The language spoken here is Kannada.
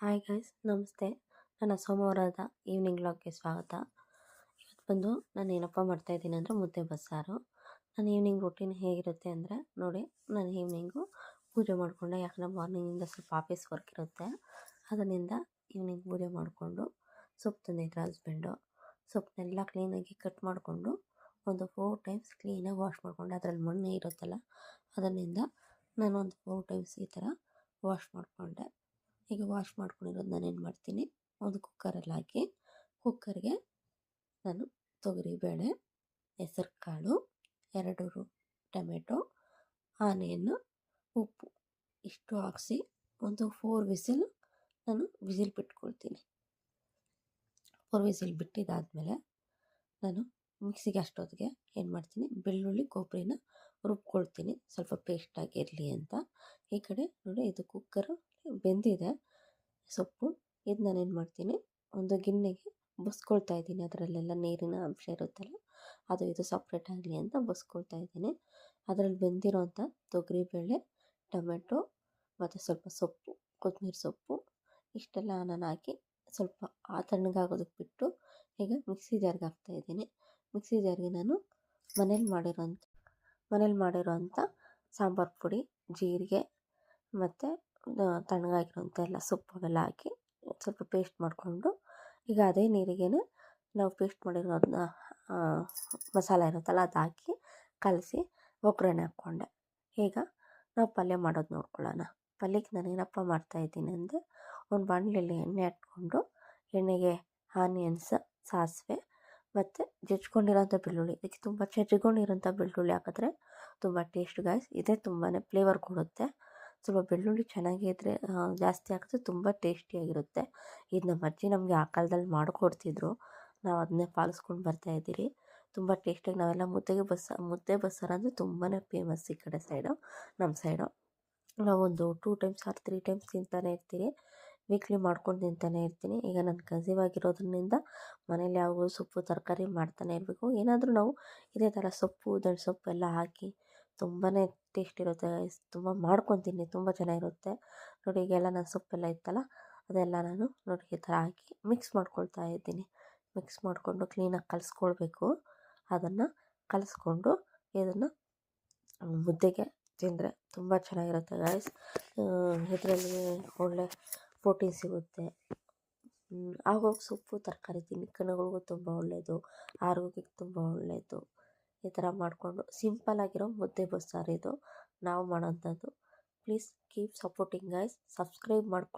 ಹಾಯ್ ಗೈಸ್, ನಮಸ್ತೆ. ನನ್ನ ಸೋಮವಾರದ ಈವ್ನಿಂಗ್ ವ್ಲಾಗ್ಗೆ ಸ್ವಾಗತ. ಇವತ್ತು ಬಂದು ನಾನು ಏನಪ್ಪ ಮಾಡ್ತಾಯಿದ್ದೀನಿ ಅಂದರೆ ಮುದ್ದೆ ಬಸ್ಸಾರು. ನನ್ನ ಈವ್ನಿಂಗ್ ರೂಟೀನ್ ಹೇಗಿರುತ್ತೆ ಅಂದರೆ ನೋಡಿ, ನಾನು ಈವ್ನಿಂಗು ಪೂಜೆ ಮಾಡಿಕೊಂಡೆ. ಯಾಕಂದರೆ ಮಾರ್ನಿಂಗಿಂದ ಸ್ವಲ್ಪ ಆಫೀಸ್ ವರ್ಕ್ ಇರುತ್ತೆ. ಅದರಿಂದ ಈವ್ನಿಂಗ್ ಪೂಜೆ ಮಾಡಿಕೊಂಡು ಸೊಪ್ಪು ತಂದಿದ್ರು ಹಸ್ಬೆಂಡು. ಸೊಪ್ಪನ್ನೆಲ್ಲ ಕ್ಲೀನಾಗಿ ಕಟ್ ಮಾಡಿಕೊಂಡು ಒಂದು 4 ಟೈಮ್ಸ್ ಕ್ಲೀನಾಗಿ ವಾಶ್ ಮಾಡಿಕೊಂಡೆ. ಅದರಲ್ಲಿ ಮಣ್ಣು ಇರುತ್ತಲ್ಲ, ಅದರಿಂದ ನಾನು ಒಂದು 4 ಟೈಮ್ಸ್ ಈ ಥರ ವಾಶ್ ಮಾಡಿಕೊಂಡೆ. ಈಗ ವಾಶ್ ಮಾಡ್ಕೊಂಡಿರೋದು ನಾನೇನು ಮಾಡ್ತೀನಿ, ಒಂದು ಕುಕ್ಕರಲ್ಲಿ ಹಾಕಿ ಕುಕ್ಕರ್ಗೆ ನಾನು ತೊಗರಿಬೇಳೆ, ಹೆಸರು ಕಾಳು, 2 ಟೊಮೆಟೊ, ಆನಿಯನ್ನು, ಉಪ್ಪು ಇಷ್ಟು ಹಾಕಿಸಿ ಒಂದು 4 ವಿಸಿಲ್ ನಾನು ವಿಸಿಲ್ ಬಿಟ್ಕೊಳ್ತೀನಿ. 4 ವಿಸಿಲ್ ಬಿಟ್ಟಿದ್ದಾದಮೇಲೆ ನಾನು ಮಿಕ್ಸಿಗೆ ಅಷ್ಟೊತ್ತಿಗೆ ಏನು ಮಾಡ್ತೀನಿ, ಬೆಳ್ಳುಳ್ಳಿ ಕೊಬ್ಬರಿನ ರುಬ್ಕೊಳ್ತೀನಿ, ಸ್ವಲ್ಪ ಪೇಸ್ಟಾಗಿರಲಿ ಅಂತ. ಈ ಕಡೆ ನೋಡಿ, ಇದು ಕುಕ್ಕರು ಬೆಂದಿದೆ ಸೊಪ್ಪು. ಇದು ನಾನೇನು ಮಾಡ್ತೀನಿ, ಒಂದು ಗಿಣ್ಣೆಗೆ ಬಸ್ಕೊಳ್ತಾ ಇದ್ದೀನಿ. ಅದರಲ್ಲೆಲ್ಲ ನೀರಿನ ಅಂಶ ಇರುತ್ತಲ್ಲ, ಅದು ಇದು ಸಪ್ರೇಟ್ ಆಗಲಿ ಅಂತ ಬಸ್ಕೊಳ್ತಾ ಇದ್ದೀನಿ. ಅದರಲ್ಲಿ ಬೆಂದಿರೋಂಥ ತೊಗರಿಬೇಳೆ, ಟೊಮೆಟೊ ಮತ್ತು ಸ್ವಲ್ಪ ಸೊಪ್ಪು, ಕೊತ್ತಂಬರಿ ಸೊಪ್ಪು ಇಷ್ಟೆಲ್ಲ ನಾನು ಹಾಕಿ ಸ್ವಲ್ಪ ತಣ್ಣಗಾಗೋದಕ್ಕೆ ಬಿಟ್ಟು ಈಗ ಮಿಕ್ಸಿ ಜಾರ್ಗೆ ಹಾಕ್ತಾಯಿದ್ದೀನಿ. ಮಿಕ್ಸಿ ಜಾರ್ಗೆ ನಾನು ಮನೇಲಿ ಮಾಡಿರೋಂಥ ಸಾಂಬಾರು ಪುಡಿ, ಜೀರಿಗೆ ಮತ್ತು ತಣ್ಣಗಾಗಿರೋಂಥ ಎಲ್ಲ ಸೊಪ್ಪು ಅವೆಲ್ಲ ಹಾಕಿ ಸ್ವಲ್ಪ ಪೇಸ್ಟ್ ಮಾಡಿಕೊಂಡು, ಈಗ ಅದೇ ನೀರಿಗೆ ನಾವು ಪೇಸ್ಟ್ ಮಾಡಿರೋದನ್ನ ಮಸಾಲೆ ಇರುತ್ತಲ್ಲ ಅದು ಹಾಕಿ ಕಲಸಿ ಒಗ್ಗರಣೆ ಹಾಕ್ಕೊಂಡೆ. ಈಗ ನಾವು ಪಲ್ಯ ಮಾಡೋದು ನೋಡ್ಕೊಳ್ಳೋಣ. ಪಲ್ಯಕ್ಕೆ ನಾನು ಏನಪ್ಪ ಮಾಡ್ತಾಯಿದ್ದೀನಿ ಅಂದರೆ, ಒಂದು ಬಾಣಲೆಯಲ್ಲಿ ಎಣ್ಣೆ ಹಾಕ್ಕೊಂಡು ಎಣ್ಣೆಗೆ ಆನಿಯನ್ಸ್, ಸಾಸಿವೆ ಮತ್ತು ಜಜ್ಕೊಂಡಿರೋಂಥ ಬೆಳ್ಳುಳ್ಳಿ, ಇದಕ್ಕೆ ತುಂಬ ಜಜ್ಕೊಂಡಿರೋಂಥ ಬೆಳ್ಳುಳ್ಳಿ ಹಾಕಿದ್ರೆ ತುಂಬ ಟೇಸ್ಟ್ ಗಾಯ್ಸ್, ಇದೇ ತುಂಬಾ ಫ್ಲೇವರ್ ಕೊಡುತ್ತೆ. ಸ್ವಲ್ಪ ಬೆಳ್ಳುಳ್ಳಿ ಚೆನ್ನಾಗಿದ್ದರೆ ಜಾಸ್ತಿ ಹಾಕಿದ್ರೆ ತುಂಬ ಟೇಸ್ಟಿಯಾಗಿರುತ್ತೆ. ಇದು ನಮ್ಮ ಅಜ್ಜಿ ನಮಗೆ ಆ ಕಾಲದಲ್ಲಿ ಮಾಡಿಕೊಡ್ತಿದ್ರು, ನಾವು ಅದನ್ನೇ ಪಾಲಿಸ್ಕೊಂಡು ಬರ್ತಾಯಿದ್ದೀರಿ. ತುಂಬ ಟೇಸ್ಟಿಯಾಗಿ ನಾವೆಲ್ಲ ಮುದ್ದೆ ಬಸ್ಸಾರು ಅಂದರೆ ತುಂಬಾ ಫೇಮಸ್ ಈ ಕಡೆ ಸೈಡು, ನಮ್ಮ ಸೈಡು. ನಾವೊಂದು 2 ಟೈಮ್ಸ್ ಆರ್ 3 ಟೈಮ್ಸ್ ತಿಂತಾನೆ ಇರ್ತೀರಿ, ವೀಕ್ಲಿ ಮಾಡ್ಕೊಂಡು ತಿಂತಾನೆ ಇರ್ತೀನಿ. ಈಗ ನಾನು ಕನ್ಸೀವ್ ಆಗಿರೋದ್ರಿಂದ ಮನೇಲಿ ಯಾವ ಸೊಪ್ಪು ತರಕಾರಿ ಮಾಡ್ತಾನೆ ಇರಬೇಕು. ಏನಾದರೂ ನಾವು ಇದೇ ಥರ ಸೊಪ್ಪು, ದಂಟು ಸೊಪ್ಪು ಎಲ್ಲ ಹಾಕಿ ತುಂಬಾ ಟೇಸ್ಟ್ ಇರುತ್ತೆ, ತುಂಬ ಮಾಡ್ಕೊತೀನಿ, ತುಂಬ ಚೆನ್ನಾಗಿರುತ್ತೆ. ನೋಡಿ, ಈಗೆಲ್ಲ ನಾನು ಸೊಪ್ಪೆಲ್ಲ ಇತ್ತಲ್ಲ, ಅದೆಲ್ಲ ನಾನು ನೋಡಿ ಈ ಥರ ಹಾಕಿ ಮಿಕ್ಸ್ ಮಾಡ್ಕೊಳ್ತಾ ಇದ್ದೀನಿ. ಮಿಕ್ಸ್ ಮಾಡಿಕೊಂಡು ಕ್ಲೀನಾಗಿ ಕಲಿಸ್ಕೊಳ್ಬೇಕು. ಅದನ್ನು ಕಲಿಸ್ಕೊಂಡು ಇದನ್ನು ಮುದ್ದೆಗೆ ತಿಂದರೆ ತುಂಬ ಚೆನ್ನಾಗಿರುತ್ತೆ ಗಾಯ್ಸ್. ಇದರಲ್ಲಿ ಒಳ್ಳೆ ಪ್ರೋಟೀನ್ ಸಿಗುತ್ತೆ. ಆವಾಗ ಸೊಪ್ಪು ತರಕಾರಿ ತಿನ್ನಿ, ಕಣ್ಣುಗಳಿಗೂ ತುಂಬ ಒಳ್ಳೆಯದು, ಆರೋಗ್ಯಕ್ಕೆ ತುಂಬ ಒಳ್ಳೆಯದು. ಈ ಥರ ಮಾಡಿಕೊಂಡು ಸಿಂಪಲ್ಲಾಗಿರೋ ಮುದ್ದೆ ಬಸ್ಸಾರು ಇದು ನಾವು ಮಾಡೋಂಥದ್ದು. Please keep supporting guys. Subscribe ಮಾಡ್ಕೊಂಡು